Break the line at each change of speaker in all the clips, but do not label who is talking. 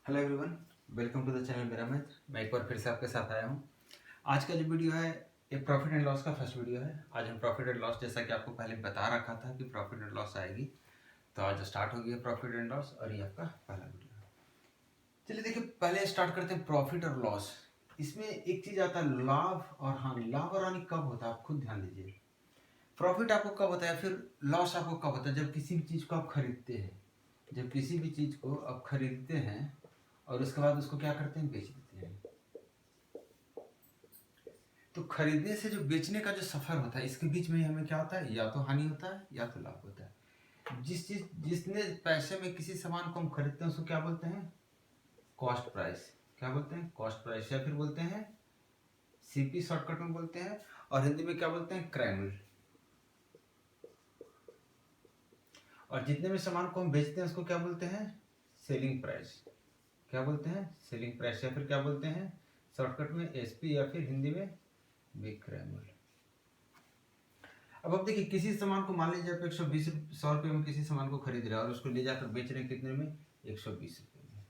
Hello everyone, welcome to the channel मेरा मित्र। मैं एक बार फिर से आपके साथ आया हूँ। आज का जो वीडियो है ये प्रॉफिट एंड लॉस का फर्स्ट वीडियो है। आज हम प्रॉफिट एंड लॉस, जैसा कि आपको पहले बता रखा था कि प्रॉफिट एंड लॉस आएगी, तो आज स्टार्ट हो गया प्रॉफिट एंड लॉस और ये आपका पहला वीडियो है। चलिए देखिए, पहले स्टार्ट करते हैं प्रॉफिट और लॉस। इसमें एक चीज आता है लाभ और हानि। लाभ और हानि कब होता है आप खुद ध्यान दीजिए। प्रॉफिट आपको कब होता है, फिर लॉस आपको कब होता है, जब किसी भी चीज को आप खरीदते हैं। जब किसी भी चीज को आप खरीदते हैं और उसके बाद उसको क्या करते हैं, बेच देते हैं। तो खरीदने से जो बेचने का जो सफर होता है, इसके बीच में हमें क्या होता है, या तो हानि होता है या तो लाभ होता है। जिसने पैसे में किसी सामान को हम खरीदते हैं उसको क्या बोलते हैं, कॉस्ट प्राइस। क्या बोलते हैं, कॉस्ट प्राइस, या फिर बोलते हैं सीपी शॉर्टकट में बोलते हैं, और हिंदी में क्या बोलते हैं, क्रैमल। और जितने भी सामान को हम बेचते हैं उसको क्या बोलते हैं, सेलिंग प्राइस। क्या बोलते हैं, सेलिंग प्राइस, या फिर क्या बोलते हैं शॉर्टकट में एसपी, या फिर हिंदी में विक्रयमूल्य। अब देखिए, किसी सामान को मान लीजिए आप 100 रुपये में किसी सामान को खरीद रहे हैं और उसको ले जाकर बेच रहे हैं कितने में, 120 रुपये में।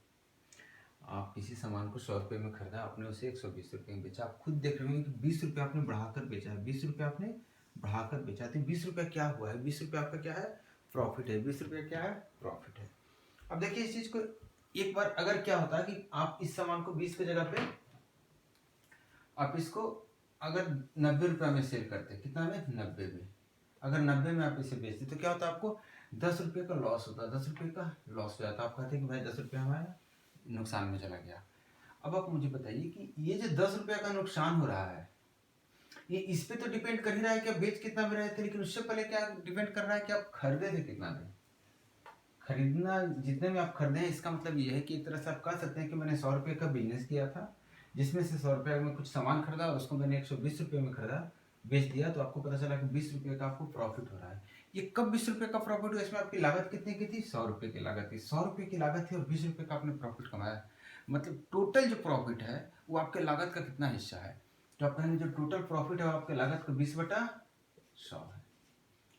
आप किसी सामान को 100 रुपये में खरीदा, आपने उसे 120 रुपये में बेचा। आप खुद देख रहे होंगे कि 20 रुपये आपने बढ़ाकर बेचा है, 20 रुपये आपने बढ़ाकर बेचा। तो 20 रुपये क्या हुआ है, 20 रुपये आपका क्या है, प्रॉफिट है। 20 रुपये क्या है, प्रॉफिट है। अब देखिए इस चीज को एक बार अगर क्या होता है कि आप इस सामान को 20 की जगह पे आप इसको अगर 90 रुपये में सेल करते, कितना में, 90 में। अगर 90 में आप इसे बेचते तो क्या होता है, आपको 10 रुपये का लॉस होता है। 10 रुपये का लॉस हो जाता है। आप कहते हैं कि भाई 10 रुपये हमारा नुकसान में चला गया। अब आप मुझे बताइए कि ये जो 10 रुपये का नुकसान हो रहा है, ये इस पे तो डिपेंड कर ही रहा है कि आप बेच कितना में रहे थे, लेकिन उससे पहले क्या डिपेंड कर रहा है कि आप खरीदे थे कितना में। खरीदना जितने में आप खरीदे हैं, इसका मतलब ये है कि एक तरह से आप कह सकते हैं कि मैंने 100 रुपये का बिजनेस किया था, जिसमें से 100 रुपये में कुछ सामान खरीदा और उसको मैंने 120 रुपये में खरीदा, बेच दिया, तो आपको पता चला कि 20 रुपये का आपको प्रॉफिट हो रहा है। ये कब 20 रुपये का प्रॉफिट हुआ, इसमें आपकी लागत कितनी की थी, 100 रुपये की लागत थी। 100 रुपये की लागत थी और 20 रुपये का आपने प्रॉफिट कमाया। मतलब टोटल जो प्रॉफिट है वो आपके लागत का कितना हिस्सा है, तो आप कहेंगे जो टोटल प्रॉफिट है वो आपके लागत का 20/100 है।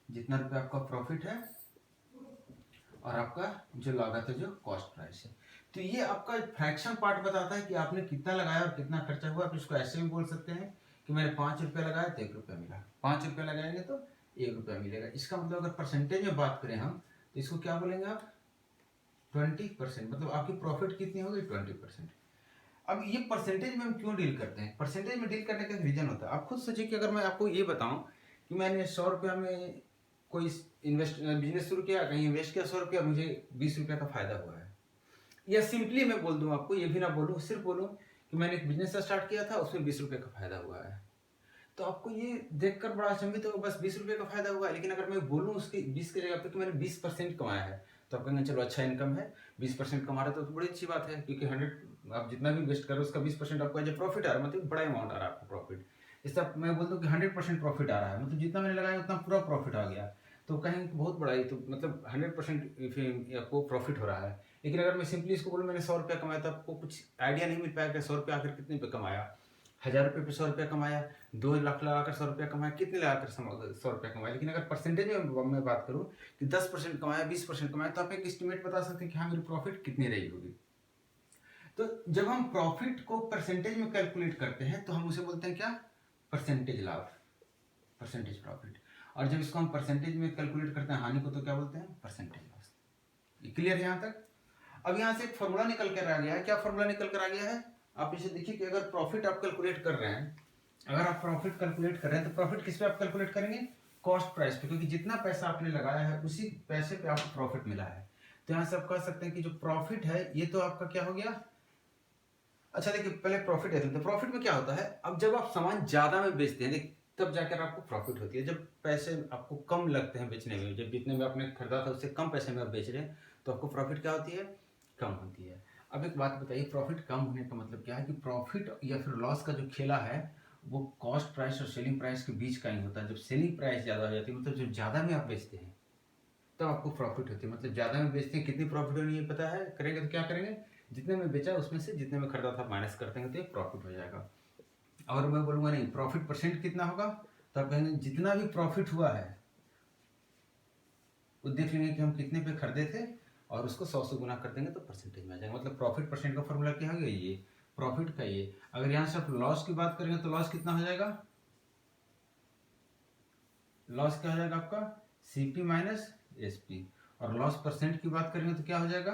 जितना रुपये आपका प्रॉफिट है और आपका जो लागत है, जो कॉस्ट प्राइस है। तो ये आपका फ्रैक्शन पार्ट बताता है कि आपने कितना लगाया और कितना खर्चा हुआ। आप इसको ऐसे भी बोल सकते हैं कि मैंने 5 रुपये लगाया तो 1 रुपया मिला, 5 रुपये लगाएंगे तो 1 रुपया मिलेगा। इसका मतलब अगर परसेंटेज में बात करें हम, तो इसको क्या बोलेंगे आप, 20%। मतलब आपकी प्रॉफिट कितनी होगी, 20%। अब ये परसेंटेज में हम क्यों डील करते हैं, परसेंटेज में डील करने का रीजन होता है। आप खुद सोचिए कि अगर मैं आपको ये बताऊं कि मैंने 100 रुपया में कोई बिजनेस शुरू किया, कहीं इन्वेस्ट किया 100 रुपया, मुझे 20 रुपया का फायदा हुआ है। या सिंपली मैं बोल दूं आपको, ये भी ना बोलूं, सिर्फ बोलूं कि मैंने एक बिजनेस स्टार्ट किया था, उसमें 20 रुपये का फायदा हुआ है, तो आपको ये देखकर बड़ा अचंभित होगा, बस 20 रुपये का फायदा हुआ है। लेकिन अगर मैं बोलूं उसके 20 की जगह पे कि मैंने 20% कमाया है, तो आप कहेंगे चलो अच्छा इनकम है, 20% कमा रहे तो बड़ी अच्छी बात है, क्योंकि 100 आप जितना भी इन्वेस्ट करो उसका 20% आपको एज ए प्रॉफिट आ रहा है, मतलब बड़ा अमाउंट आ रहा है आपको प्रॉफिट। इससे मैं बोल दूं कि 100% प्रॉफिट आ रहा है, मतलब जितना मैंने लगाया उतना पूरा प्रॉफिट आ गया, तो कहेंगे कि बहुत बड़ा, ये तो मतलब 100% आपको प्रॉफिट हो रहा है। लेकिन अगर मैं सिंपली इसको बोलूँ मैंने 100 रुपया कमाया, तो आपको कुछ आइडिया नहीं मिल पाया कि 100 रुपया आखिर कितने पे कमाया। 1000 रुपये पे 100 रुपया कमाया, 2 लाख लगाकर 100 रुपया कमाया, कितने लगाकर 100 रुपया कमाया। लेकिन अगर परसेंटेज में मैं बात करूं कि 10% कमाया, 20% कमाया, तो आप एक एस्टिमेट बता सकते हैं कि हाँ मेरी प्रॉफिट कितनी रही होगी। तो जब हम प्रॉफिट को परसेंटेज में कैलकुलेट करते हैं तो हम उसे बोलते हैं क्या, परसेंटेज लाभ, परसेंटेज प्रॉफिट। और जब इसको हम परसेंटेज में कैलकुलेट करते हैं हानि को, तो क्या बोलते हैं, परसेंटेज लॉस। क्लियर है यहाँ तक। अब यहाँ से एक फॉर्मूला निकल कर आ गया है। क्या फॉर्मूला निकल कर आ गया है, आप इसे देखिए कि अगर प्रॉफिट आप कैलकुलेट कर रहे हैं, अगर आप प्रॉफिट कैलकुलेट कर रहे हैं तो प्रॉफिट किस पे आप कैलकुलेट करेंगे, कॉस्ट प्राइस पे, क्योंकि जितना पैसा आपने लगाया है उसी पैसे पे आपको प्रॉफिट मिला है। तो यहाँ से आप कह सकते हैं कि जो प्रॉफिट है ये तो आपका क्या हो गया। अच्छा देखिए, पहले प्रॉफिट है, तो प्रॉफिट में क्या होता है, अब जब आप सामान ज्यादा में बेचते हैं तब जाकर आपको प्रॉफिट होती है। जब पैसे आपको कम लगते हैं बेचने में, जब जितने में आपने खरीदा था उससे कम पैसे में आप बेच रहे हैं, तो आपको प्रॉफिट क्या होती है, कम होती है। अब एक बात बताइए, प्रॉफिट कम होने का मतलब क्या है, कि प्रॉफिट या फिर लॉस का जो खेला है वो कॉस्ट प्राइस और सेलिंग प्राइस के बीच का ही होता है। जब सेलिंग प्राइस ज्यादा हो जाती है, मतलब जो ज्यादा में आप बेचते हैं, तब आपको प्रॉफिट होती है। मतलब ज्यादा में बेचते हैं, कितनी प्रॉफिट होनी है पता है, करेंगे तो क्या करेंगे, जितने में बेचा उसमें से जितने में खरीदा था माइनस कर देंगे तो ये प्रॉफिट हो जाएगा। और मैं बोलूंगा नहीं प्रॉफिट परसेंट कितना होगा, तो आप कहेंगे जितना भी प्रॉफिट हुआ है वो देख लेंगे कि हम कितने पे खरीदे थे और उसको 100 से गुना कर देंगे तो परसेंटेज में आ जाएगा। मतलब प्रॉफिट परसेंट का फॉर्मूला क्या होगा, ये प्रॉफिट का ये। अगर यहाँ सिर्फ लॉस की बात करेंगे तो लॉस कितना हो जाएगा, लॉस क्या हो जाएगा आपका सीपी माइनस एसपी। और लॉस परसेंट की बात करेंगे तो क्या हो जाएगा,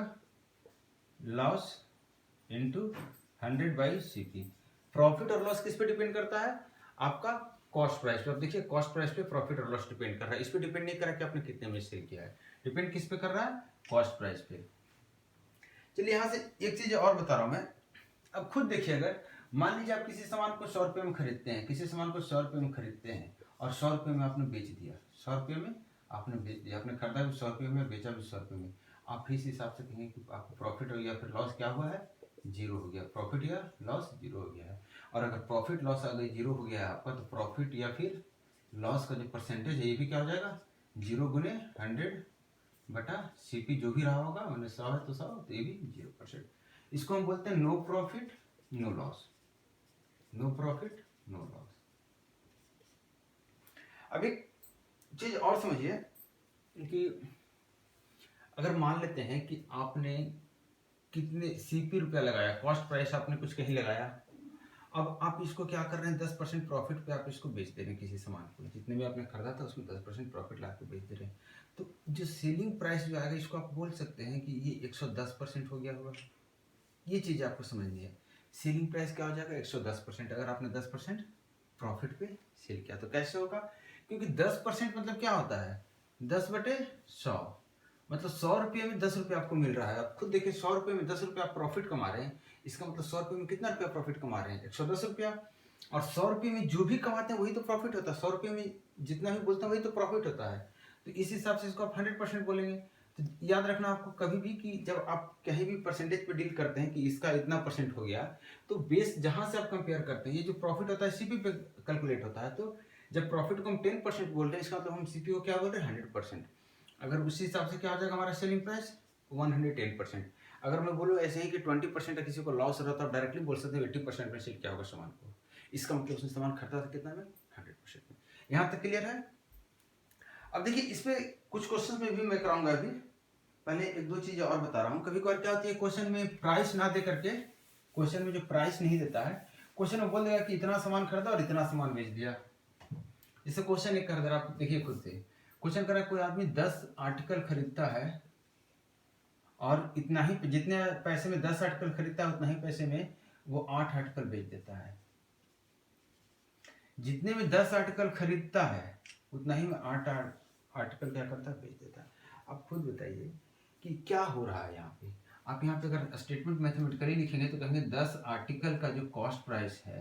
लॉस इंटू 100/CP। प्रॉफिट और लॉस किस पे डिपेंड करता है, आपका कॉस्ट प्राइस पे। अब देखिए कॉस्ट प्राइस पे प्रॉफिट और लॉस डिपेंड कर रहा है, इस पे डिपेंड नहीं कर रहा कि आपने कितने में सेल किया है, डिपेंड किस पे कर रहा है, कॉस्ट प्राइस पे। चलिए यहाँ से एक चीज और बता रहा हूं मैं। अब खुद देखिए, अगर मान लीजिए आप किसी सामान को 100 रुपये में खरीदते हैं, किसी सामान को 100 रुपये में खरीदते हैं और 100 रुपये में आपने बेच दिया, 100 रुपये में आपने बेच दिया, आपने खरीदा भी 100 रुपये में, बेचा भी 100 रुपये में, आप इस हिसाब से कहेंगे कि आपको प्रॉफिट हो गया, फिर लॉस क्या हुआ है, जीरो हो गया। प्रॉफिट या लॉस जीरो हो गया है। और अगर प्रॉफिट लॉस अगर जीरो हो गया है आपका, तो प्रॉफिट या फिर लॉस का जो परसेंटेज है ये भी क्या हो जाएगा, 0 × 100/CP जो भी रहा होगा, मैंने 100 है तो 100, तो ये भी 0%। इसको हम बोलते हैं no profit no loss, no profit no loss. अब एक चीज और समझिए कि अगर मान लेते हैं कि आपने कितने सीपी रुपया लगाया, कॉस्ट प्राइस आपने कुछ कहीं लगाया, अब आप इसको क्या कर रहे हैं, 10% प्रॉफिट पे आप इसको बेच दे रहे हैं किसी सामान को, जितने भी आपने खरीदा था उसमें 10% प्रॉफिट ला के बेच दे रहे हैं। तो जो सेलिंग प्राइस जो आएगा इसको आप बोल सकते हैं कि ये 110% हो गया होगा। ये चीज आपको समझनी है, सेलिंग प्राइस क्या हो जाएगा, 110%। अगर आपने 10% प्रॉफिट पे सेल किया तो कैसे होगा, क्योंकि 10% मतलब क्या होता है, 10/100, मतलब 100 रुपये में 10 रुपये आपको मिल रहा है। आप खुद देखिए 100 रुपये में 10 रुपये आप प्रॉफिट कमा रहे हैं, इसका मतलब 100 रुपये में कितना रुपया प्रॉफिट कमा रहे हैं, 110 रुपया। और 100 रुपये में जो भी कमाते हैं वही तो प्रॉफिट होता है, 100 रुपये में जितना भी बोलते हैं वही तो प्रॉफिट होता है। तो इस हिसाब से इसको आप 100% बोलेंगे। तो याद रखना आपको कभी भी कि जब आप कहीं भी परसेंटेज पे डील करते हैं कि इसका इतना परसेंट हो गया, तो बेस जहां से आप कंपेयर करते हैं, ये जो प्रॉफिट होता है सीपी पे कैलकुलेट होता है। तो जब प्रॉफिट को हम 10% बोल रहे हैं, इसका मतलब हम सीपी को क्या बोल रहे हैं, 100%। अगर उसी हिसाब से क्या हो जाएगा हमारा सेलिंग प्राइस, 110%। अगर मैं बोलूँ ऐसे ही कि 20% किसी को लॉस हो रहा था, आप डायरेक्टली बोल सकते हो 80% में सेल किया होगा सामान को, इसका मतलब उसने सामान खरीदा था कितना में, 100% में। यहाँ तक क्लियर है। अब देखिए इसमें कुछ क्वेश्चन में भी मैं कराऊंगा अभी, पहले एक दो चीजें और बता रहा हूँ। कभी कभार क्या होती है, क्वेश्चन में प्राइस ना दे करके, क्वेश्चन में जो प्राइस नहीं देता है, क्वेश्चन में बोल देगा कि इतना सामान खरीदा और इतना सामान बेच दिया। जैसे क्वेश्चन एक कर दे रहा, आप देखिए खुद से क्वेश्चन कर रहा है, कोई आदमी 10 आर्टिकल खरीदता है और इतना ही, जितने पैसे में 10 आर्टिकल खरीदता है उतना ही पैसे में वो 8 आर्टिकल बेच देता है। जितने में 10 आर्टिकल खरीदता है उतना ही में 8 आर्टिकल क्या करता है, बेच देता है। आप खुद बताइए कि क्या हो रहा है यहाँ पे। आप यहाँ पे अगर स्टेटमेंट मैथमेटिकली लिखेंगे तो कहेंगे 10 आर्टिकल का जो कॉस्ट प्राइस है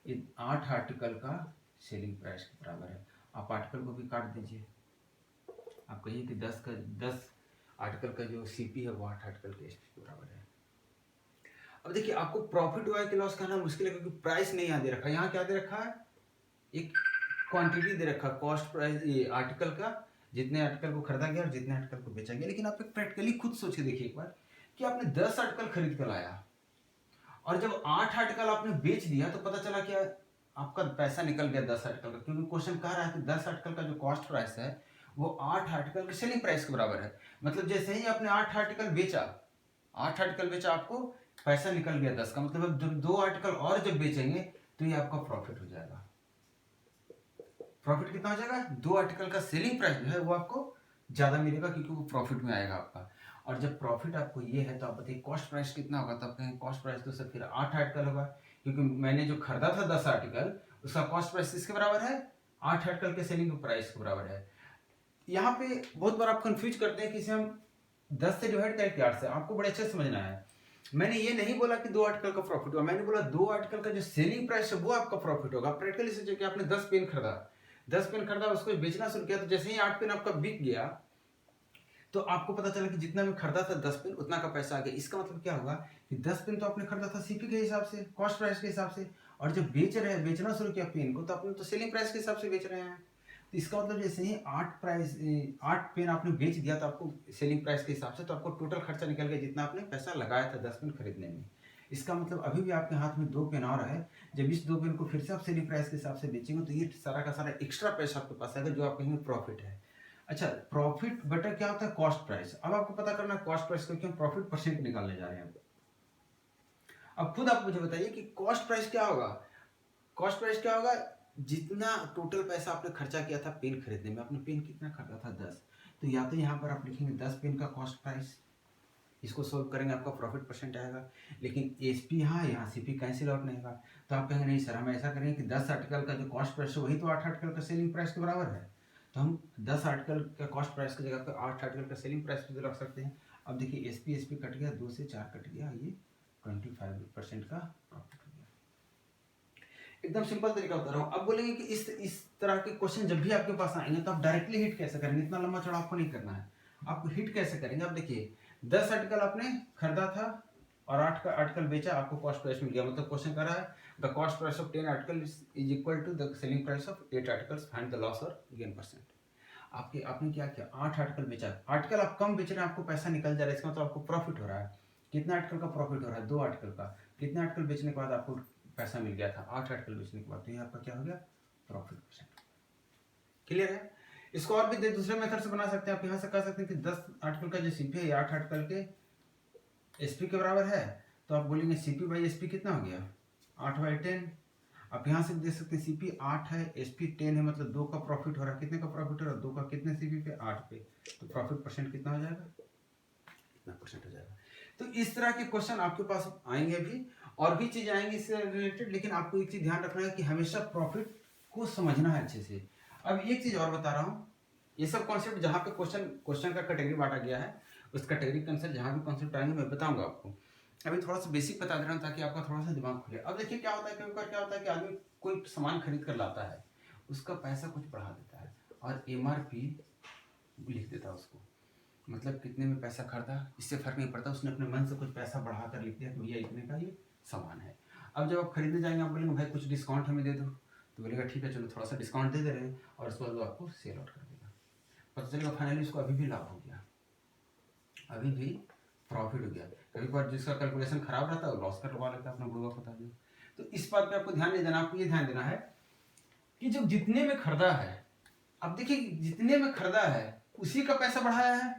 ये 8 आर्टिकल का सेलिंग प्राइस के बराबर है। आप आर्टिकल को भी काट दीजिए, आप कहिए कि 10 आर्टिकल का जो सीपी है वो 8 आर्टिकल के एसपी के बराबर है। अब देखिए आपको प्रॉफिट हुआ है कि लॉस कहना मुश्किल है, क्योंकि प्राइस नहीं यहाँ दे रखा है। यहाँ क्या दे रखा है, एक क्वांटिटी दे रखा है, कॉस्ट प्राइस ये आर्टिकल का, जितने आर्टिकल को खरीदा गया और जितने आर्टिकल को बेचा गया। लेकिन आप एक प्रैक्टिकली खुद सोच के देखिए एक बार कि आपने 10 आर्टिकल खरीद कर लाया और जब 8 आर्टिकल आपने बेच दिया तो पता चला क्या आपका पैसा निकल गया 10 आर्टिकल का, क्योंकि क्वेश्चन कह रहा है कि 10 आर्टिकल का जो कॉस्ट प्राइस है वो 8 आर्टिकल के सेलिंग प्राइस के बराबर है। मतलब जैसे ही आपने 8 आर्टिकल बेचा, 8 आर्टिकल बेचा, आपको पैसा निकल गया 10 का। मतलब जब 2 आर्टिकल और जब बेचेंगे तो ये आपका प्रॉफिट हो जाएगा। प्रॉफिट कितना हो जाएगा, 2 आर्टिकल का सेलिंग प्राइस जो है वो आपको ज्यादा मिलेगा, क्योंकि वो प्रॉफिट में आएगा आपका। और जब प्रॉफिट आपको ये है तो आप बताइए कॉस्ट प्राइस कितना होगा, तो आप कहेंगे कॉस्ट प्राइस तो सर फिर 8 आर्टिकल होगा, क्योंकि मैंने जो खरीदा था 10 आर्टिकल उसका कॉस्ट प्राइस किसके बराबर है, 8 आर्टिकल के सेलिंग प्राइस के बराबर है। यहाँ पे बहुत बार आप कंफ्यूज करते हैं कि इसे हम 10 से डिवाइड करें 8 से। आपको बड़े अच्छे से समझना है, मैंने ये नहीं बोला कि 2 आर्टिकल का प्रॉफिट हुआ, मैंने बोला 2 आर्टिकल का जो सेलिंग प्राइस है वो आपका प्रॉफिट होगा। प्रैक्टिकली सोचिए कि आपने 10 पेन खरीदा, 10 पेन खरीदा, उसको बेचना शुरू किया, तो जैसे ही 8 पेन आपका बिक गया तो आपको पता चला कि जितना में खरीदा था 10 पेन उतना का पैसा आ गया। इसका मतलब क्या होगा कि 10 पेन तो आपने खरीदा था सीपी के हिसाब से, कॉस्ट प्राइस के हिसाब से, और जब बेचना शुरू किया पेन को तो आपने तो सेलिंग प्राइस के हिसाब से बेच रहे हैं। तो इसका मतलब जैसे ही 8 पेन आपने बेच दिया तो आपको सेलिंग प्राइस के हिसाब से, तो आपको टोटल खर्चा निकल गया जितना आपने पैसा लगाया था 10 पेन खरीदने में। इसका मतलब अभी भी आपके हाथ में 2 पेन और है, जब इस 2 पेन को फिर से आप सेलिंग प्राइस के हिसाब से बेचेंगे तो ये सारा का सारा एक्स्ट्रा पैसा आपके पास आएगा जो आप कहेंगे प्रॉफिट है। अच्छा, प्रॉफिट बटा क्या होता है, कॉस्ट प्राइस। अब आपको पता करना है कॉस्ट प्राइस को, क्यों प्रॉफिट परसेंट निकालने जा रहे हैं। अब खुद आप मुझे बताइए कि कॉस्ट प्राइस क्या होगा। कॉस्ट प्राइस क्या होगा, जितना टोटल पैसा आपने खर्चा किया था पेन खरीदने में, आपने पेन कितना खरीदा था 10, तो या तो यहाँ पर आप लिखेंगे 10 पेन का कॉस्ट प्राइस, इसको सोल्व करेंगे आपका प्रॉफिट परसेंट आएगा। लेकिन एसपी यहाँ सीपी कैंसिल आउट नहीं होगा, तो आप कहेंगे नहीं सर हम ऐसा करेंगे कि 10 आर्टिकल का जो कॉस्ट प्राइस है वही तो 8 आर्टिकल का सेलिंग प्राइस के बराबर है, तो हम 10 आर्टिकल का कॉस्ट प्राइस की जगह पर 8 आर्टिकल का सेलिंग प्राइस भी रख सकते हैं। अब देखिए एसपी कट गया, 2 से 4 कट गया, ये 25% का प्रॉफिट हो गया। एकदम सिंपल तरीका बता रहा हूँ। अब बोलेंगे कि इस तरह के क्वेश्चन जब भी आपके पास आएंगे तो आप डायरेक्टली हिट कैसे करेंगे, इतना लंबा चौड़ा आपको नहीं करना है। आपको हिट कैसे करेंगे, आप देखिए 10 आर्टिकल आपने खरीदा था और 8 का आर्टिकल बेचा, आपको कॉस्ट प्राइस मिल गया। मतलब क्वेश्चन कर रहा है the cost price of 10 article is equal to the selling price of 8 articles, find the loss और गेन परसेंट। आपने क्या किया, 8 आर्टिकल बेचा, आर्टिकल आप कम बेच रहे हैं, आपको पैसा निकल जा रहा है, इसका मतलब आपको प्रॉफिट हो रहा है। कितना आर्टिकल का प्रॉफिट हो रहा है, 2 आर्टिकल का। कितने आर्टिकल बेचने के बाद आपको पैसा मिल गया था, 8 आर्टिकल बेचने के बाद, तो ये आपका क्या हो गया, प्रॉफिट परसेंट। क्लियर है। इसको और भी दूसरे मेथड से बना सकते हैं। आप यहाँ से कह सकते हैं कि 10 आर्टिकल का जो सीपी है 8 आर्टिकल के एसपी के बराबर है, तो आप बोलेंगे सीपी बाई एसपी कितना हो गया, 8/10। आप यहाँ से देख सकते हैं सीपी 8 है, एसपी 10 है, मतलब 2 का प्रॉफिट हो रहा है। कितने का प्रॉफिट हो रहा है, 2 का। कितने सीपी पे, 8 पे, तो प्रॉफिट परसेंट कितना हो जाएगा, इतना परसेंट हो जाएगा। तो इस तरह के क्वेश्चन आपके पास आएंगे भी, और भी चीज आएंगी इससे रिलेटेड, लेकिन आपको एक चीज ध्यान रखना है कि हमेशा प्रॉफिट को समझना है अच्छे से। अब एक चीज और बता रहा हूँ, ये सब कॉन्सेप्ट जहाँ पे क्वेश्चन का कैटेगरी बांटा गया है, उस कैटेगरी के अनुसार जहाँ भी कॉन्सेप्ट आएंगे मैं बताऊंगा आपको। अभी थोड़ा सा बेसिक बता दे रहा हूँ ताकि आपका थोड़ा सा दिमाग खुले। अब देखिए क्या होता है, कई बार क्या होता है कि आदमी कोई सामान खरीद कर लाता है, उसका पैसा कुछ बढ़ा देता है और एमआरपी लिख देता है उसको, मतलब कितने में पैसा खरीदा इससे फर्क नहीं पड़ता, उसने अपने मन से कुछ पैसा बढ़ा कर लिख दिया कि भैया इतने का ये सामान है। अब जब आप खरीदने जाएंगे आप बोलेंगे भाई कुछ डिस्काउंट हमें दे दो, तो बोलेगा ठीक है चलो थोड़ा सा डिस्काउंट दे रहे हैं, और उसके बाद वो आपको सेल आउट कर देगा। पता चलेगा फाइनली उसको अभी भी लाभ हो गया, अभी भी प्रॉफिट हो गया। कभी बार जिसका कैलकुलेशन खराब रहता है वो लॉस करवा लेता है अपना बुढ़वा बता दिया। तो इस बात पे आपको ध्यान नहीं देना, आपको ये ध्यान देना है कि जो जितने में खरीदा है, अब देखिए जितने में खरीदा है उसी का पैसा बढ़ाया है।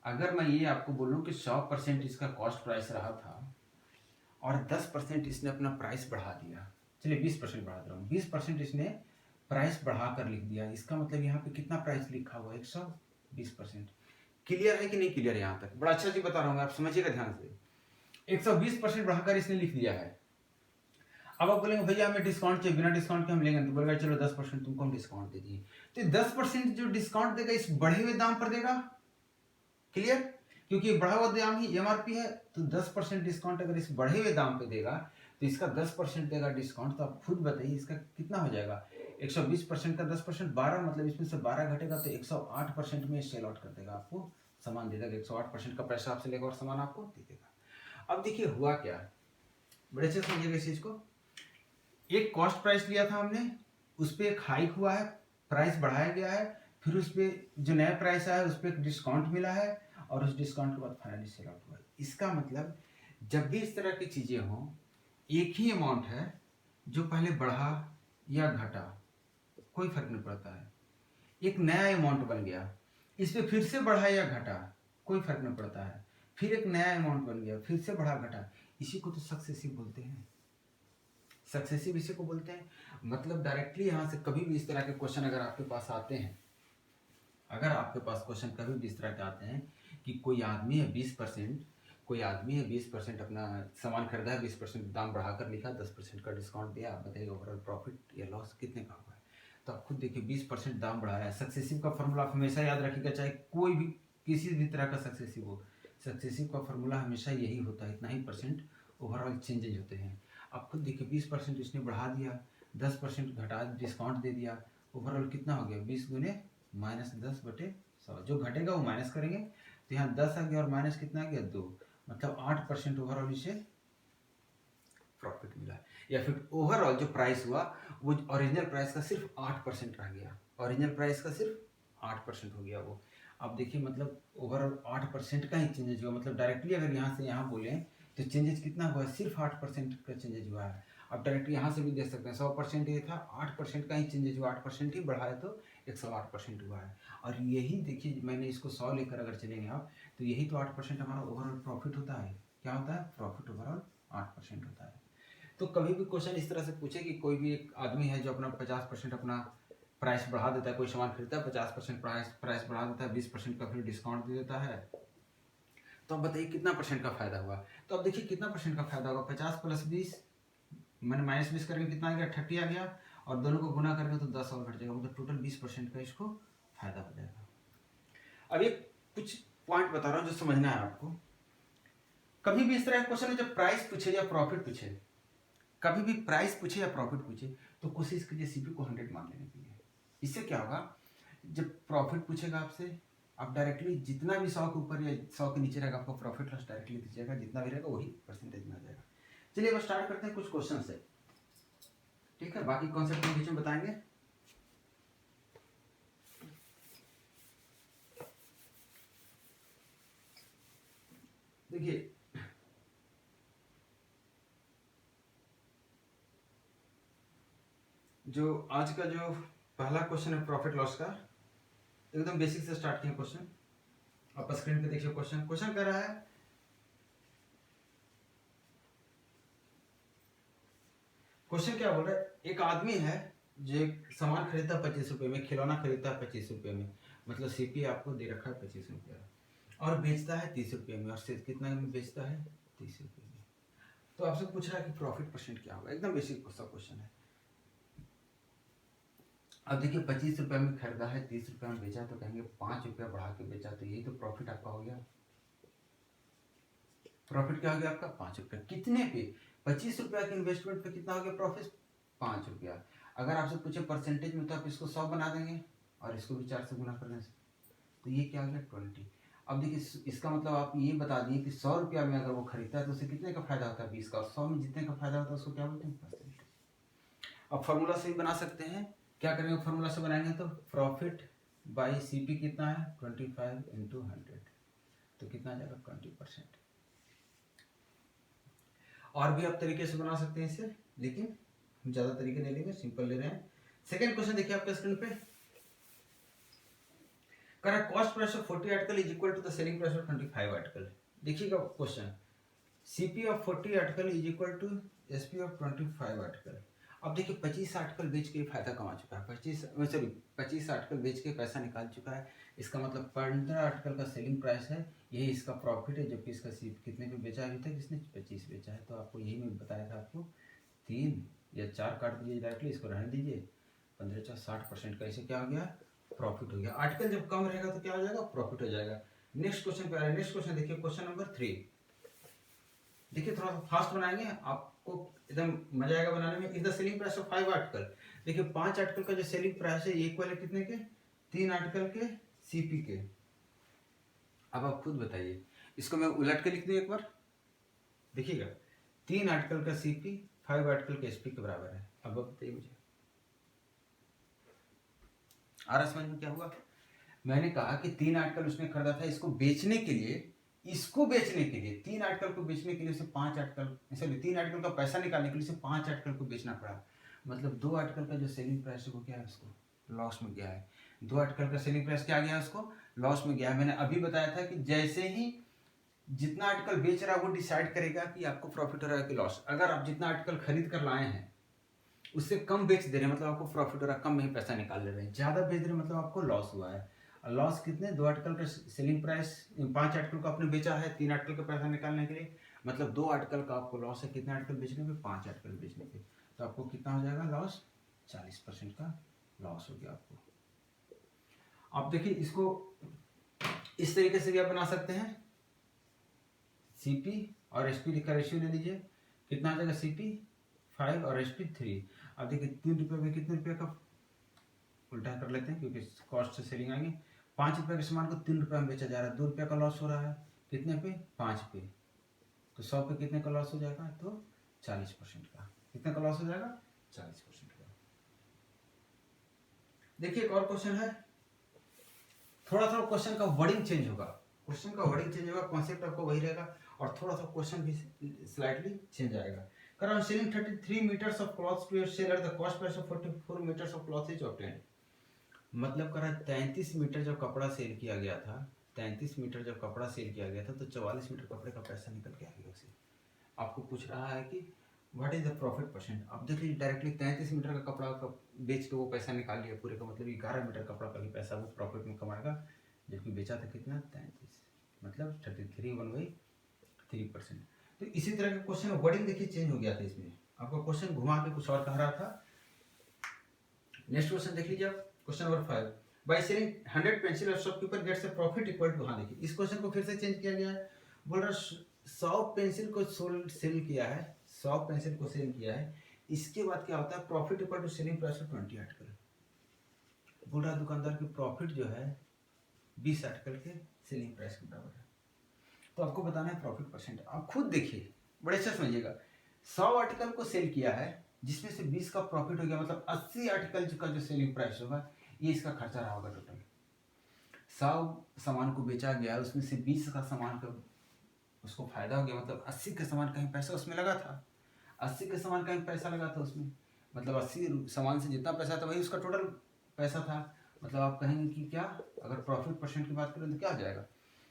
अगर मैं ये आपको बोलूं कि 100% इसका कॉस्ट प्राइस रहा था और 10% इसने अपना प्राइस बढ़ा दिया, चलिए 20% बढ़ा दे रहा हूँ, 20% इसने प्राइस बढ़ा कर लिख दिया, इसका मतलब यहाँ पे कितना प्राइस लिखा हुआ है, 120%। क्लियर है कि नहीं क्लियर है, यहाँ तक बड़ा अच्छा जी बता रहा हूँ, आप समझिएगा ध्यान से। 120% बढ़ाकर इसने लिख दिया है। अब आप बोलेंगे भैया हमें डिस्काउंट चाहिए, बिना डिस्काउंट के हम लेंगे, तो बोलेगा चलो 10% तुमको हम डिस्काउंट दे दिए। तो 10% जो डिस्काउंट देगा इस बढ़े हुए दाम पर देगा, क्लियर, क्योंकि बढ़ा हुआ दाम ही एमआरपी है, तो 10% डिस्काउंट अगर इस बढ़े हुए दाम पे देगा तो इसका 10% देगा डिस्काउंट, तो आप खुद बताइए इसका कितना हो जाएगा। 120% का 10% 12, मतलब इसमें से 12 घटेगा तो 108% में सेल आउट कर देगा, आपको सामान दे देगा, 108% का पैसा आपसे लेगा और सामान आपको दे देगा। अब देखिए हुआ क्या, बड़े अच्छे समझिएगा इस चीज को। एक कॉस्ट प्राइस लिया था हमने, उस पर एक हाइक हुआ है, प्राइस बढ़ाया गया है, फिर उस पर जो नया प्राइस आया उस पर एक डिस्काउंट मिला है, और उस डिस्काउंट के बाद फाइनली सेल आउट हुआ है। इसका मतलब जब भी इस तरह की चीजें हों, एक ही अमाउंट है जो पहले बढ़ा या घटा कोई फर्क नहीं पड़ता है, एक नया अमाउंट बन गया, इस पे फिर से बढ़ा या घटा कोई फर्क नहीं पड़ता है, फिर एक नया अमाउंट बन गया, फिर से बढ़ा घटा, इसी को तो सक्सेसिव बोलते हैं। सक्सेसिव इसी को बोलते हैं। मतलब डायरेक्टली यहाँ से कभी भी इस तरह के क्वेश्चन अगर आपके पास आते हैं, अगर आपके पास क्वेश्चन कभी भी इस तरह के आते हैं कि कोई आदमी है 20% अपना सामान खरीदा है, 20% दाम बढ़ाकर लिखा, 10% का डिस्काउंट दिया, आप बताइए ओवरऑल प्रॉफिट या लॉस कितने का हुआ है। तो आप खुद देखिए 20% दाम बढ़ाया है। सक्सेसिव का फॉर्मूला आप हमेशा याद रखिएगा, चाहे कोई भी किसी भी तरह का सक्सेसिव हो, सक्सेसिव का फॉर्मूला हमेशा यही होता है, इतना ही परसेंट ओवरऑल चेंजेज होते हैं। आप खुद देखिए 20% इसने बढ़ा दिया, 10% घटा डिस्काउंट दे दिया, ओवरऑल कितना हो गया, 20 गुने -10/100, जो घटेगा वो माइनस करेंगे, तो यहाँ 10 आ गया और माइनस कितना आ गया 2, मतलब 8% ओवरऑल इसे प्रॉफिट मिला। या फिर ओवरऑल जो प्राइस हुआ वो ओरिजिनल प्राइस का सिर्फ 8% रह गया, ओरिजिनल प्राइस का सिर्फ 8% हो गया वो। अब देखिए मतलब ओवरऑल 8% का ही चेंजेज हुआ, मतलब डायरेक्टली अगर यहाँ से यहाँ बोले तो चेंजेज कितना हुआ है, सिर्फ 8% का चेंजेज हुआ है। अब डायरेक्टली यहाँ से भी देख सकते हैं 100% ये था, 8% का ही चेंजेज हुआ, 8% ही बढ़ा है तो 108% हुआ है। और यही देखिए, मैंने इसको 100 लेकर अगर चलेंगे आप, तो यही तो 8% हमारा ओवरऑल प्रॉफिट होता है। क्या होता है? प्रॉफिट ओवरऑल 8% होता है। तो कभी भी क्वेश्चन इस तरह से पूछे कि कोई भी एक आदमी है जो अपना 50% अपना प्राइस बढ़ा देता है, कोई सामान खरीदता है 50% प्राइस बढ़ा देता है, 20% का फिर डिस्काउंट दे देता है, तो अब बताइए कितना परसेंट का फायदा हुआ। तो अब देखिए कितना परसेंट का फायदा होगा, 50 + 20 मैंने -20 करेंगे कितना आ गया, 30 आ गया, और दोनों को गुना करेंगे तो 10 और घट जाएगा, मतलब टोटल 20% का इसको फायदा हो जाएगा। अब ये कुछ पॉइंट बता रहा हूँ जो समझना है आपको। कभी भी इस तरह का क्वेश्चन है जब प्राइस पूछे या प्रॉफिट पूछे, कभी भी प्राइस पूछे या प्रॉफिट पूछे, तो कोशिश कीजिए सीपी को 100 मान लेने के लिए। इससे क्या होगा, जब प्रॉफिट पूछेगा आपसे, आप डायरेक्टली जितना भी 100 के ऊपर या 100 के नीचे रहेगा, आपको प्रॉफिट लॉस डायरेक्टली दीजिएगा, जितना भी रहेगा वही परसेंटेज में आ जाएगा। चलिए अब स्टार्ट करते हैं कुछ क्वेश्चन से, ठीक है, बाकी कॉन्सेप्ट बीच में बताएंगे। देखिए जो आज का जो पहला क्वेश्चन है प्रॉफिट लॉस का, एकदम बेसिक से स्टार्ट किया क्वेश्चन। आप स्क्रीन पे देखिए, क्वेश्चन कह रहा है, क्वेश्चन क्या बोल रहा है, एक आदमी है जो एक सामान खरीदता है 25 रुपये में, खिलौना खरीदता है 25 रुपये में, मतलब सीपी आपको दे रखा है 25 रुपया, और बेचता है 30 रुपये में, और से कितना में बेचता है, 30 रुपये में। तो आपसे पूछ रहा है कि प्रॉफिट परसेंट क्या होगा, एकदम बेसिक सा क्वेश्चन है। अब देखिए 25 रुपये में खरीदा है, 30 रुपये में बेचा, तो कहेंगे 5 रुपया बढ़ा के बेचा, तो यही तो प्रॉफिट आपका हो गया। प्रॉफिट क्या हो गया आपका, 5 रुपया। कितने पे, 25 रुपया के इन्वेस्टमेंट पे कितना हो गया प्रॉफिट, 5 रुपया। अगर आपसे पूछे परसेंटेज में, तो आप इसको 100 बना देंगे और इसको भी 4 से गुना करने से, तो ये क्या हो गया 20। अब देखिए इसका मतलब आप ये बता दिए कि 100 रुपया में अगर वो खरीदता है तो उसे कितने का फायदा होता है, 20 का, और 100 में जितने का फायदा होता है उसको क्या बोलते हैं, परसेंटेज। अब फॉर्मूला से भी बना सकते हैं, क्या करेंगे फॉर्मूला से बनाएंगे, तो प्रॉफिट बाई सीपी कितना है, 25 × 100, तो कितना आ जाएगा 20%। और भी आप तरीके से बना सकते हैं इसे, लेकिन हम ज्यादा तरीके नहीं लेंगे, सिंपल ले रहे हैं। सेकेंड क्वेश्चन देखिए आपके स्क्रीन पे, correct cost price of 40 article is equal to the selling price of 25 article. देखिएगा question, CP of 40 article is equal to SP of 25 article. अब देखिए 25 आर्टिकल बेच के फायदा कमा चुका है, 25 आर्टिकल बेच के पैसा निकाल चुका है, इसका मतलब 15 आर्टिकल का सेलिंग प्राइस है, यही इसका प्रॉफिट है, जबकि इसका सीपी कितने पे बेचा है अभी तक, इसने 25 बेचा है। तो आपको यही मैं बताया था आपको, 3 या 4 काट दीजिए डायरेक्टली, इसको रहने दीजिए, 15 × 60% का, इसे क्या हो गया, प्रॉफिट हो गया। आर्टिकल जब कम रहेगा तो क्या हो जाएगा, प्रॉफिट हो जाएगा। नेक्स्ट क्वेश्चन पे आ रहा है, नेक्स्ट क्वेश्चन देखिए, क्वेश्चन नंबर 3। देखिए थोड़ा सा फास्ट बनाएंगे, आपको एकदम मजा आएगा बनाने में। Is the selling price of 5 article, देखिए 5 आर्टिकल का जो सेलिंग प्राइस है ये इक्वल है कितने के, 3 आर्टिकल के सीपी के। अब आप खुद बताइए, इसको मैं उलट के लिख दूं एक बार, देखिएगा 3 आर्टिकल का सीपी 5 आर्टिकल के एसपी के बराबर है। अब आप बताइए मुझे, आ रहा समझ में क्या हुआ। मैंने कहा कि 3 आर्टिकल उसने खरीदा था, इसको बेचने के लिए, 3 आर्टिकल को बेचने के लिए उसे 5 आर्टिकल, सॉरी 3 आर्टिकल का पैसा निकालने के लिए उसे 5 आर्टिकल को बेचना पड़ा, मतलब 2 आर्टिकल का जो सेलिंग प्राइस है वो क्या है, उसको लॉस में गया है। 2 आर्टिकल का सेलिंग प्राइस क्या गया, उसको लॉस में गया है। मैंने अभी बताया था कि जैसे ही जितना आर्टिकल बेच रहा है वो डिसाइड करेगा कि आपको प्रॉफिट हो रहा है कि लॉस। अगर आप जितना आर्टिकल खरीद कर लाए हैं उससे कम बेच दे रहे हैं, मतलब आपको प्रॉफिट हो रहा है, कम में ही पैसा निकाल ले रहे हैं। ज्यादा बेच रहे हैं मतलब आपको लॉस हुआ है। लॉस कितने, 2 आर्टिकल का सेलिंग प्राइस, 5 आर्टिकल का आपने बेचा है 3 आर्टिकल का पैसा निकालने के लिए, मतलब 2 आर्टिकल का आपको लॉस है, कितने आर्टिकल बेचने पे, 5 आर्टिकल बेचने पे, तो आपको कितना हो जाएगा लॉस, 40% का लॉस हो गया आपको। आप देखिए इसको इस तरीके से भी आप बना सकते हैं, सीपी और एसपी का रेशियो ले लीजिए, कितना आ जाएगा, सीपी 5 और एसपी 3। अब देखिए 3 रुपये में कितने रुपये का, उल्टा कर लेते हैं क्योंकि कॉस्ट से सेलिंग आएंगे। 5 रुपये के सामान को 3 रुपये में बेचा जा रहा है, 2 रुपये का लॉस हो रहा है, कितने पे, 5 पे, तो 100 पे कितने का लॉस हो जाएगा, तो 40% का। कितने का लॉस हो जाएगा, 40% का। देखिए एक और क्वेश्चन है, थोड़ा थोड़ा क्वेश्चन का वर्डिंग चेंज होगा, क्वेश्चन का वर्डिंग चेंज होगा, कॉन्सेप्ट आपको वही रहेगा, और थोड़ा सा क्वेश्चन भी स्लाइटली चेंज आएगा। Around selling 33 meters of cloth to a seller, the cost price of 44 meters of cloth is obtained. मतलब करा 33 मीटर जब कपड़ा सेल किया गया था, 33 मीटर जब कपड़ा सेल किया गया था तो 44 मीटर कपड़े का पैसा निकल के आ गया उसे। आपको पूछ रहा है कि what is the profit percent. अब देखिए डायरेक्टली 33 मीटर का कपड़ा का बेच के वो पैसा निकाल लिया पूरे का, मतलब 11 मीटर कपड़ा का ही पैसा वो प्रॉफिट में कमाएगा, जबकि बेचा था कितना 33, मतलब 33.13%। तो इसी तरह का क्वेश्चन वर्डिंग देखिए चेंज हो गया था इसमें, आपका क्वेश्चन घुमा के कुछ और कह रहा था। नेक्स्ट क्वेश्चन देख लीजिए आप, question number 5, by selling 100 pencil और shopkeeper gets a profit equal to, हाँ देखिए इस क्वेश्चन को फिर से चेंज किया गया है। बोल रहा 100 पेंसिल को सेल किया है, 100 पेंसिल को सेल किया है, इसके बाद क्या होता है profit equal to selling price of 20 article. बोल रहा दुकानदार की प्रॉफिट जो है 20 आर्टिकल के सेलिंग प्राइस के बराबर है। तो आपको बताना है प्रॉफिट परसेंट। आप खुद देखिए, बड़े अच्छे समझिएगा, 100 आर्टिकल को सेल किया है जिसमें से 20 का प्रॉफिट हो गया, मतलब 80 आर्टिकल का जो सेलिंग प्राइस होगा ये इसका खर्चा रहा होगा टोटल। 100 सामान को बेचा गया, उसमें से 20 का सामान का उसको फायदा हो गया, मतलब 80 का सामान का ही पैसा उसमें लगा था, 80 के सामान का ही पैसा लगा था उसमें, मतलब 80 सामान से जितना पैसा था वही उसका टोटल पैसा था। मतलब आप कहेंगे कि क्या, अगर प्रॉफिट परसेंट की बात करें तो क्या हो जाएगा,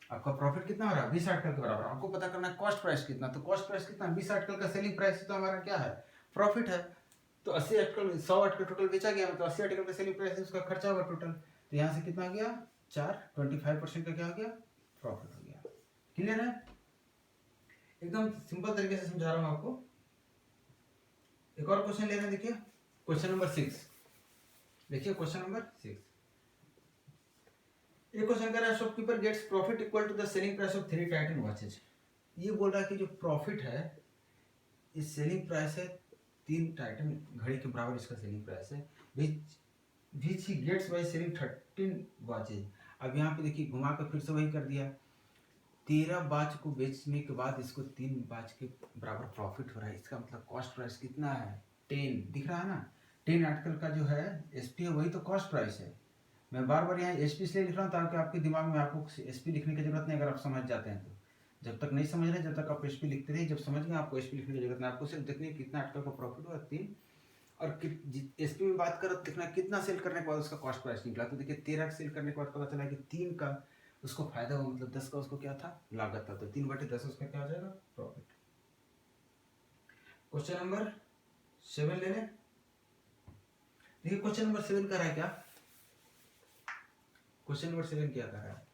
आपका प्रॉफिट कितना हो रहा है 20 आर्टिकल के बराबर। आपको पता करना है कॉस्ट प्राइस कितना, तो कॉस्ट प्राइस कितना 20 आर्टिकल का सेलिंग प्राइस, तो हमारा क्या है प्रॉफिट है। तो 80 आर्टिकल 100 आर्टिकल टोटल बेचा गया, मतलब 80 आर्टिकल का सेलिंग प्राइस है, उसका खर्चा होगा टोटल, तो यहाँ से कितना गया 4, 25% का क्या हो गया प्रॉफिट हो गया। क्लियर है, एकदम सिंपल तरीके से समझा रहा हूँ आपको। एक और क्वेश्चन ले रहे हैं, देखिए क्वेश्चन नंबर 6, देखिए क्वेश्चन नंबर 6, ये क्वेश्चन कर रहा है shopkeeper gets profit equal to the selling price of 3 Titan watches. ये बोल रहा है कि जो प्रॉफिट है इस सेलिंग प्राइस है 3 टाइटन घड़ी के बराबर इसका सेलिंग प्राइस है, which he gets by selling 13 watches. अब यहाँ पे देखिए घुमा कर फिर से वही कर दिया, 13 वॉच को बेचने के बाद इसको 3 वॉच के बराबर प्रॉफिट हो रहा है, इसका मतलब कॉस्ट प्राइस कितना है 10, दिख रहा है ना, 10 आर्टिकल का जो है एसपी है वही तो कॉस्ट प्राइस है। मैं बार बार यहाँ एसपी इसलिए लिख रहा हूँ ताकि आपके दिमाग में आपको एसपी लिखने की जरूरत नहीं, अगर आप समझ जाते हैं तो। जब तक नहीं समझ रहे जब तक आप एसपी लिखते रहिए, जब समझ गए आपको एसपी लिखने की जरूरत नहीं, आपको सिर्फ देखनी है कितना आर्टिकल का प्रॉफिट हुआ 3, और एसपी में बात करो देखना कितना सेल करने के बाद उसका कॉस्ट प्राइस निकला। तो देखिए 13 सेल करने के बाद पता चला कि 3 का उसको फायदा हुआ, मतलब 10 का उसको क्या था लागत था, तो 3/10 उसका क्या हो जाएगा प्रॉफिट। क्वेश्चन नंबर 7 ले लें, देखिए क्वेश्चन नंबर 7 कर रहा है क्या, क्वेश्चन नंबर 7 क्या कर रहा है,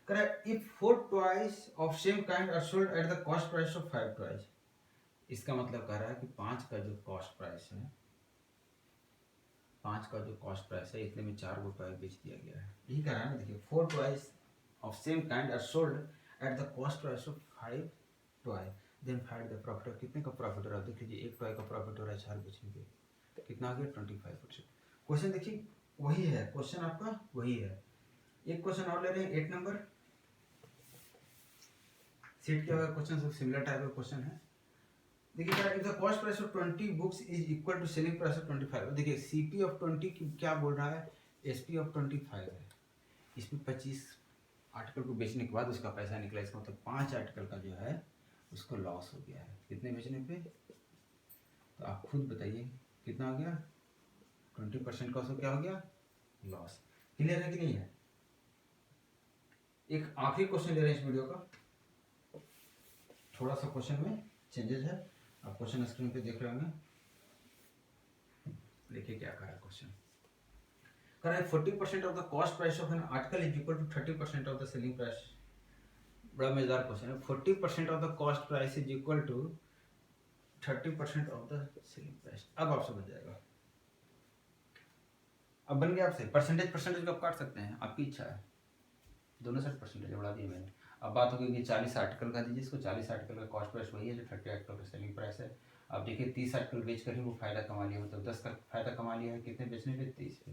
कह रहा है if 4 toys of same kind are sold at the cost price of 5 toys. इसका मतलब कह रहा है कि 5 का जो कॉस्ट प्राइस है, 5 का जो कॉस्ट प्राइस है इतने में 4 को टॉय बेच दिया गया है, यही कह रहा है ना। देखिए 4 toys of same kind are sold at the cost price of 5 toy, then find the profit. कितने का प्रॉफिट हो रहा है, देख लीजिए एक टॉय का प्रॉफिट हो रहा है 4 बेचने पे, तो कितना आ गया 25%। क्वेश्चन देखिए वही है, क्वेश्चन आपका वही है। एक क्वेश्चन और ले रहे हैं 8 नंबर, सेट किया हुआ क्वेश्चन, सब सिमिलर टाइप का क्वेश्चन है। देखिए if the cost price of 20 books is equal to selling price of 25। देखिए सीपी ऑफ 20 क्या बोल रहा है, एसपी ऑफ 25 है, इसमें 25 आर्टिकल को बेचने के बाद उसका पैसा निकला, इसका मतलब 5 आर्टिकल का जो है उसको लॉस हो गया है, कितने बेचने पे, तो आप खुद बताइए कितना हो गया 20% का, उसको क्या हो गया लॉस। क्लियर है कि नहीं है। एक आखिरी क्वेश्चन ले रहे हैं इस वीडियो का, थोड़ा सा क्वेश्चन में चेंजेस है, आप क्वेश्चन स्क्रीन पे देख रहे होंगे। देखिए क्या कह रहा है क्वेश्चन, कह रहा है 40% of the cost price of an article is equal to 30% of the selling price. बड़ा मजेदार क्वेश्चन है, 40% of the cost price is equal to 30% of the selling price. अब आप समझ जाएगा, अब बन गया आपसे परसेंटेज को आप काट सकते हैं, आपकी इच्छा है, दोनों साइड परसेंटेज बढ़ा दिए मैंने। अब बात होगी कि 40 आर्टिकल का दीजिए इसको, 40 आर्टिकल का कॉस्ट प्राइस वही है जो 30 आर्टिकल का सेलिंग प्राइस है। अब देखिए 30 आर्टिकल बेच कर ही वो फायदा कमा लिया, मतलब 10 का फायदा कमा लिया है, कितने बेचने पे 30 पे,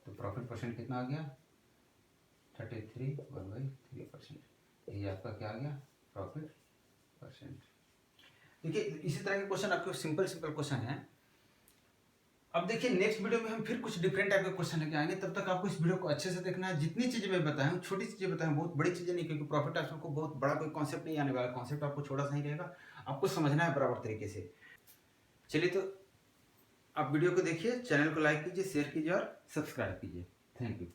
तो प्रॉफिट परसेंट कितना आ गया 33.13%, यही आपका क्या आ गया प्रॉफिट परसेंट। देखिए इसी तरह के क्वेश्चन आपके सिंपल क्वेश्चन है। अब देखिए नेक्स्ट वीडियो में हम फिर कुछ डिफरेंट टाइप के क्वेश्चन लेके आएंगे, तब तक आपको इस वीडियो को अच्छे से देखना है। जितनी चीजें मैं बताया हूँ छोटी चीजें बताया हूँ, बहुत बड़ी चीजें नहीं, क्योंकि प्रॉफिट एंड लॉस को बहुत बड़ा कोई कॉन्सेप्ट नहीं आने वाला, कॉन्सेप्ट आपको छोटा सा ही रहेगा, आपको समझना है बराबर तरीके से। चलिए तो आप वीडियो को देखिए, चैनल को लाइक कीजिए, शेयर कीजिए और सब्सक्राइब कीजिए। Thank you.